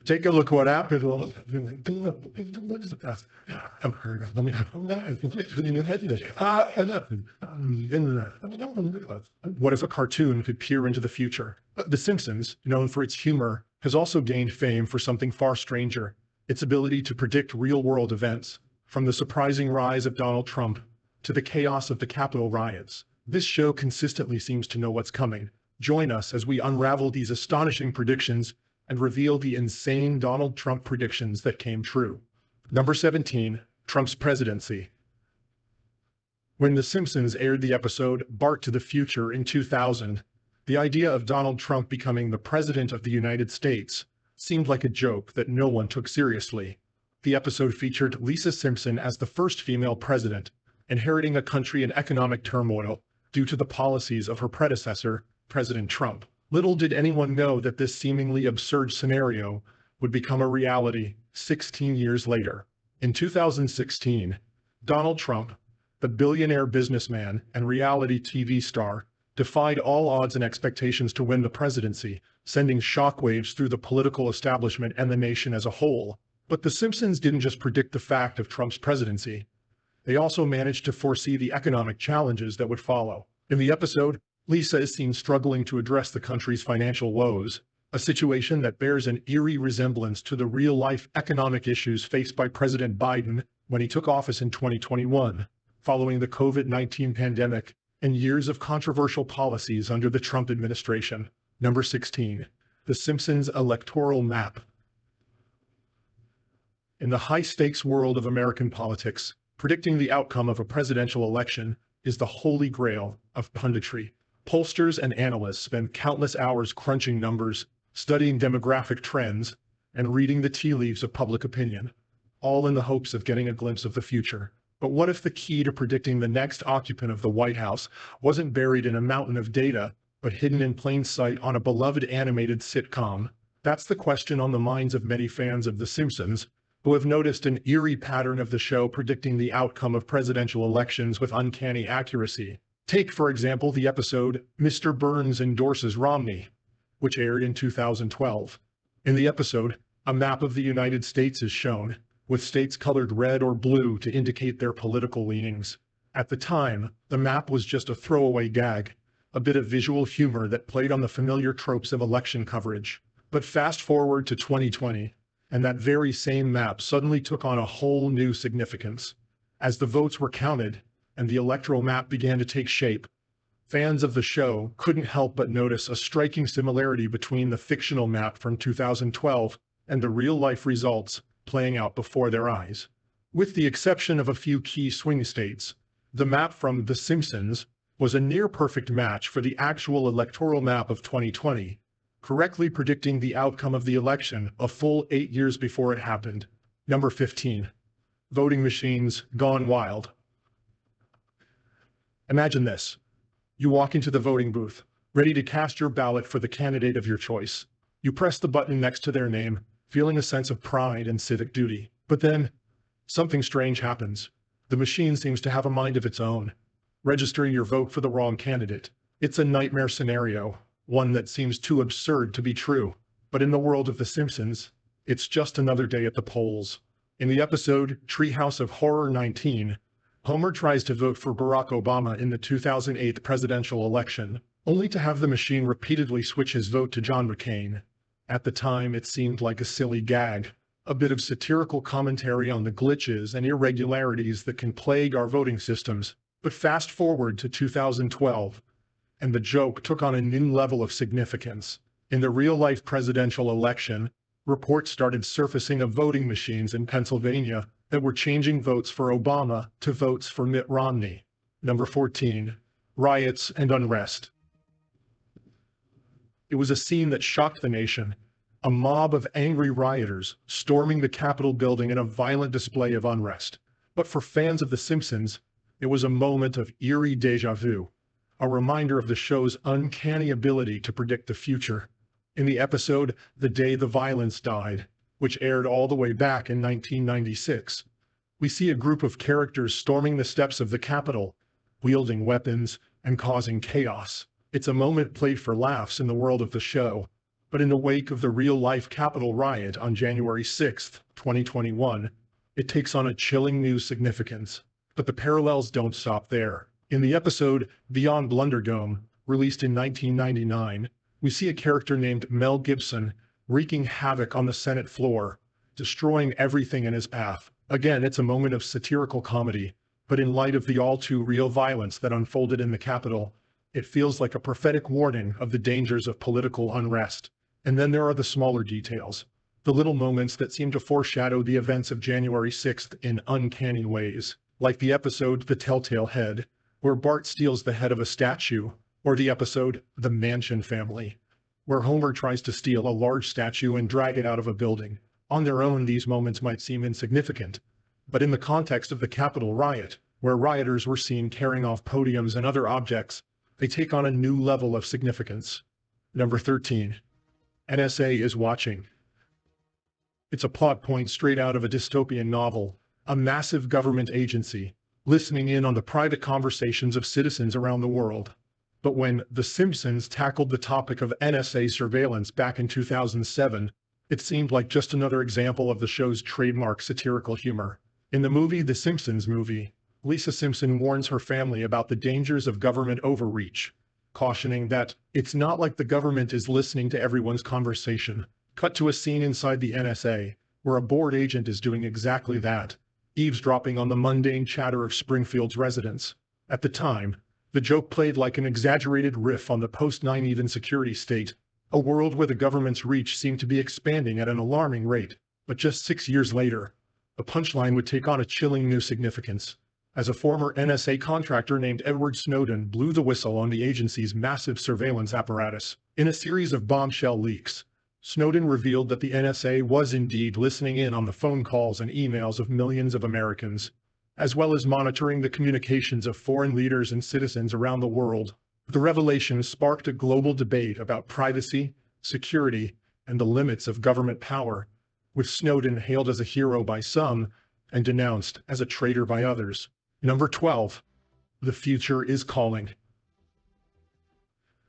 Take a look what happened. What if a cartoon could peer into the future? The Simpsons, known for its humor, has also gained fame for something far stranger, its ability to predict real-world events, from the surprising rise of Donald Trump to the chaos of the Capitol riots. This show consistently seems to know what's coming. Join us as we unravel these astonishing predictions and reveal the insane Donald Trump predictions that came true. Number 17, Trump's presidency. When The Simpsons aired the episode Bart to the Future in 2000, the idea of Donald Trump becoming the President of the United States seemed like a joke that no one took seriously. The episode featured Lisa Simpson as the first female president, inheriting a country in economic turmoil due to the policies of her predecessor, President Trump. Little did anyone know that this seemingly absurd scenario would become a reality 16 years later. In 2016, Donald Trump, the billionaire businessman and reality TV star, defied all odds and expectations to win the presidency, sending shockwaves through the political establishment and the nation as a whole. But The Simpsons didn't just predict the fact of Trump's presidency. They also managed to foresee the economic challenges that would follow. In the episode, Lisa is seen struggling to address the country's financial woes, a situation that bears an eerie resemblance to the real-life economic issues faced by President Biden when he took office in 2021, following the COVID-19 pandemic and years of controversial policies under the Trump administration. Number 16, The Simpsons electoral map. In the high-stakes world of American politics, predicting the outcome of a presidential election is the holy grail of punditry. Pollsters and analysts spend countless hours crunching numbers, studying demographic trends, and reading the tea leaves of public opinion, all in the hopes of getting a glimpse of the future. But what if the key to predicting the next occupant of the White House wasn't buried in a mountain of data, but hidden in plain sight on a beloved animated sitcom? That's the question on the minds of many fans of The Simpsons, who have noticed an eerie pattern of the show predicting the outcome of presidential elections with uncanny accuracy. Take, for example, the episode Mr. Burns Endorses Romney, which aired in 2012. In the episode, a map of the United States is shown, with states colored red or blue to indicate their political leanings. At the time, the map was just a throwaway gag, a bit of visual humor that played on the familiar tropes of election coverage. But fast forward to 2020, and that very same map suddenly took on a whole new significance. As the votes were counted, and the electoral map began to take shape, fans of the show couldn't help but notice a striking similarity between the fictional map from 2012 and the real-life results playing out before their eyes. With the exception of a few key swing states, the map from The Simpsons was a near-perfect match for the actual electoral map of 2020, correctly predicting the outcome of the election a full 8 years before it happened. Number 15. Voting machines gone wild. Imagine this. You walk into the voting booth, ready to cast your ballot for the candidate of your choice. You press the button next to their name, feeling a sense of pride and civic duty. But then, something strange happens. The machine seems to have a mind of its own, registering your vote for the wrong candidate. It's a nightmare scenario, one that seems too absurd to be true. But in the world of The Simpsons, it's just another day at the polls. In the episode Treehouse of Horror 19, Homer tries to vote for Barack Obama in the 2008 presidential election, only to have the machine repeatedly switch his vote to John McCain. At the time, it seemed like a silly gag, a bit of satirical commentary on the glitches and irregularities that can plague our voting systems. But fast forward to 2012, and the joke took on a new level of significance. In the real-life presidential election, reports started surfacing of voting machines in Pennsylvania that were changing votes for Obama to votes for Mitt Romney. Number 14. Riots and unrest. It was a scene that shocked the nation. A mob of angry rioters storming the Capitol building in a violent display of unrest. But for fans of The Simpsons, it was a moment of eerie déjà vu, a reminder of the show's uncanny ability to predict the future. In the episode The Day the Violence Died, which aired all the way back in 1996, we see a group of characters storming the steps of the Capitol, wielding weapons and causing chaos. It's a moment played for laughs in the world of the show, But in the wake of the real-life Capitol riot on January 6, 2021, it takes on a chilling new significance. But the parallels don't stop there. In the episode Beyond Blunderdome, released in 1999, we see a character named Mel Gibson wreaking havoc on the Senate floor, destroying everything in his path. Again, it's a moment of satirical comedy, but in light of the all-too-real violence that unfolded in the Capitol, it feels like a prophetic warning of the dangers of political unrest. And then there are the smaller details, the little moments that seem to foreshadow the events of January 6th in uncanny ways, like the episode The Telltale Head, where Bart steals the head of a statue, or the episode The Mansion Family, where Homer tries to steal a large statue and drag it out of a building. On their own, these moments might seem insignificant, but in the context of the Capitol riot, where rioters were seen carrying off podiums and other objects, they take on a new level of significance. Number 13. NSA is watching. It's a plot point straight out of a dystopian novel, a massive government agency, listening in on the private conversations of citizens around the world. But when The Simpsons tackled the topic of NSA surveillance back in 2007, it seemed like just another example of the show's trademark satirical humor. In the movie The Simpsons Movie, Lisa Simpson warns her family about the dangers of government overreach, cautioning that it's not like the government is listening to everyone's conversation. Cut to a scene inside the NSA, where a board agent is doing exactly that, eavesdropping on the mundane chatter of Springfield's residents. At the time, the joke played like an exaggerated riff on the post-9/11 security state, a world where the government's reach seemed to be expanding at an alarming rate. But just 6 years later, the punchline would take on a chilling new significance, as a former NSA contractor named Edward Snowden blew the whistle on the agency's massive surveillance apparatus. In a series of bombshell leaks, Snowden revealed that the NSA was indeed listening in on the phone calls and emails of millions of Americans, as well as monitoring the communications of foreign leaders and citizens around the world. The revelation sparked a global debate about privacy, security, and the limits of government power, with Snowden hailed as a hero by some and denounced as a traitor by others. Number 12. The future is calling.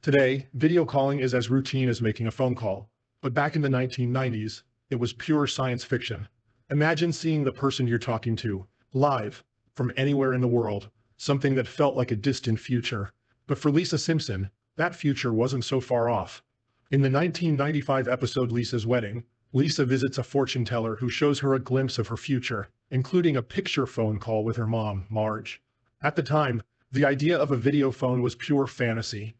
Today, video calling is as routine as making a phone call, but back in the 1990s, it was pure science fiction. Imagine seeing the person you're talking to, live, from anywhere in the world, something that felt like a distant future. But for Lisa Simpson, that future wasn't so far off. In the 1995 episode Lisa's Wedding, Lisa visits a fortune teller who shows her a glimpse of her future, including a picture phone call with her mom, Marge. At the time, the idea of a video phone was pure fantasy,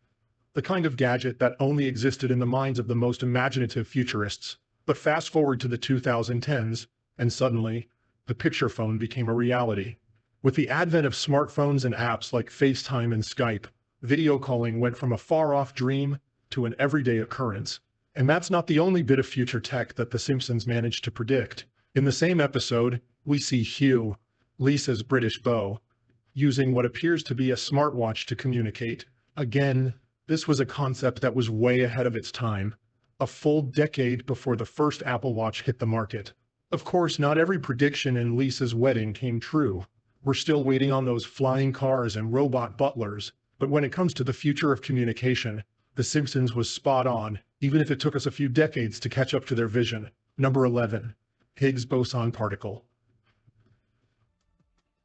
the kind of gadget that only existed in the minds of the most imaginative futurists. But fast forward to the 2010s, and suddenly, the picture phone became a reality. With the advent of smartphones and apps like FaceTime and Skype, video calling went from a far-off dream to an everyday occurrence. And that's not the only bit of future tech that The Simpsons managed to predict. In the same episode, we see Hugh, Lisa's British beau, using what appears to be a smartwatch to communicate. Again, this was a concept that was way ahead of its time, a full decade before the first Apple Watch hit the market. Of course, not every prediction in Lisa's Wedding came true. We're still waiting on those flying cars and robot butlers. But when it comes to the future of communication, The Simpsons was spot on, even if it took us a few decades to catch up to their vision. Number 11. Higgs boson particle.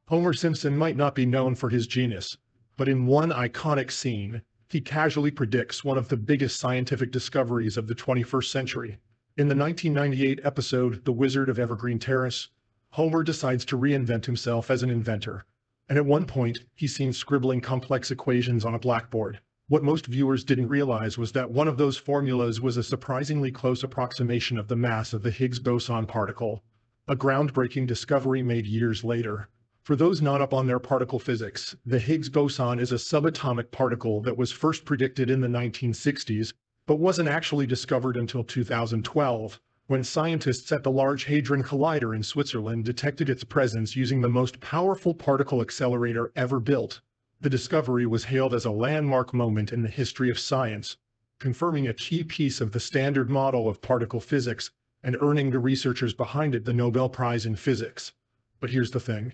Homer Simpson might not be known for his genius, but in one iconic scene, he casually predicts one of the biggest scientific discoveries of the 21st century. In the 1998 episode The Wizard of Evergreen Terrace, Homer decides to reinvent himself as an inventor. And at one point, he's seen scribbling complex equations on a blackboard. What most viewers didn't realize was that one of those formulas was a surprisingly close approximation of the mass of the Higgs boson particle, a groundbreaking discovery made years later. For those not up on their particle physics, the Higgs boson is a subatomic particle that was first predicted in the 1960s, but wasn't actually discovered until 2012, when scientists at the Large Hadron Collider in Switzerland detected its presence using the most powerful particle accelerator ever built. The discovery was hailed as a landmark moment in the history of science, confirming a key piece of the standard model of particle physics and earning the researchers behind it the Nobel Prize in Physics. But here's the thing.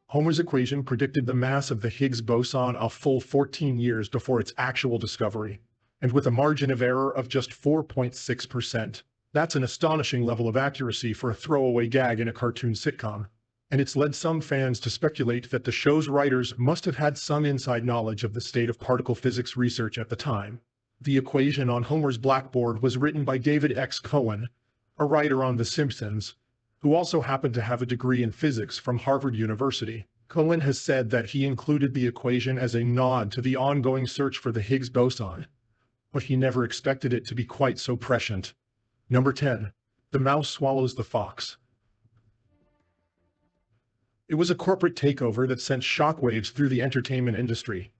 Homer's equation predicted the mass of the Higgs boson a full 14 years before its actual discovery. and with a margin of error of just 4.6%. That's an astonishing level of accuracy for a throwaway gag in a cartoon sitcom. And it's led some fans to speculate that the show's writers must have had some inside knowledge of the state of particle physics research at the time. The equation on Homer's blackboard was written by David X. Cohen, a writer on The Simpsons, who also happened to have a degree in physics from Harvard University. Cohen has said that he included the equation as a nod to the ongoing search for the Higgs boson, but he never expected it to be quite so prescient. Number 10. The mouse swallows the fox. It was a corporate takeover that sent shockwaves through the entertainment industry.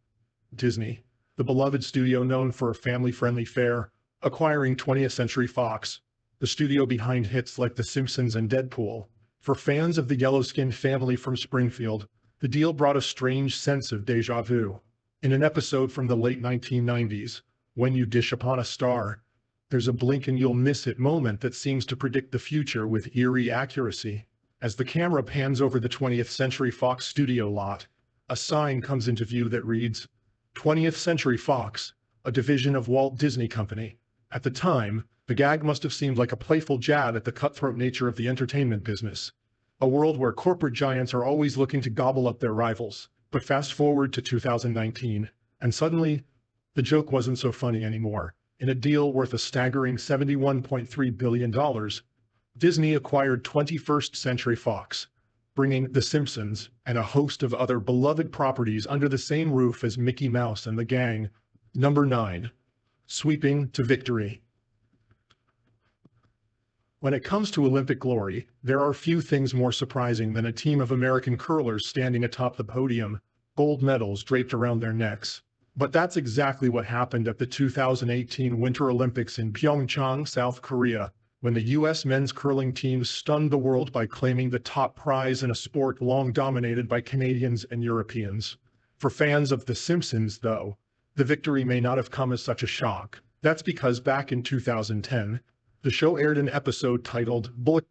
Disney, the beloved studio known for a family-friendly fare, acquiring 20th Century Fox, the studio behind hits like The Simpsons and Deadpool. For fans of the yellow-skinned family from Springfield, the deal brought a strange sense of déjà vu. In an episode from the late 1990s, When You Dish Upon a Star, there's a blink and you'll miss it moment that seems to predict the future with eerie accuracy. As the camera pans over the 20th Century Fox studio lot, a sign comes into view that reads, 20th Century Fox, a division of Walt Disney Company. At the time, the gag must have seemed like a playful jab at the cutthroat nature of the entertainment business, a world where corporate giants are always looking to gobble up their rivals. But fast forward to 2019, and suddenly, the joke wasn't so funny anymore. In a deal worth a staggering $71.3 billion, Disney acquired 21st Century Fox, bringing The Simpsons and a host of other beloved properties under the same roof as Mickey Mouse and the gang. Number 9. Sweeping to victory. When it comes to Olympic glory, there are few things more surprising than a team of American curlers standing atop the podium, gold medals draped around their necks. But that's exactly what happened at the 2018 Winter Olympics in Pyeongchang, South Korea, when the U.S. men's curling team stunned the world by claiming the top prize in a sport long dominated by Canadians and Europeans. For fans of The Simpsons, though, the victory may not have come as such a shock. That's because back in 2010, the show aired an episode titled Bullet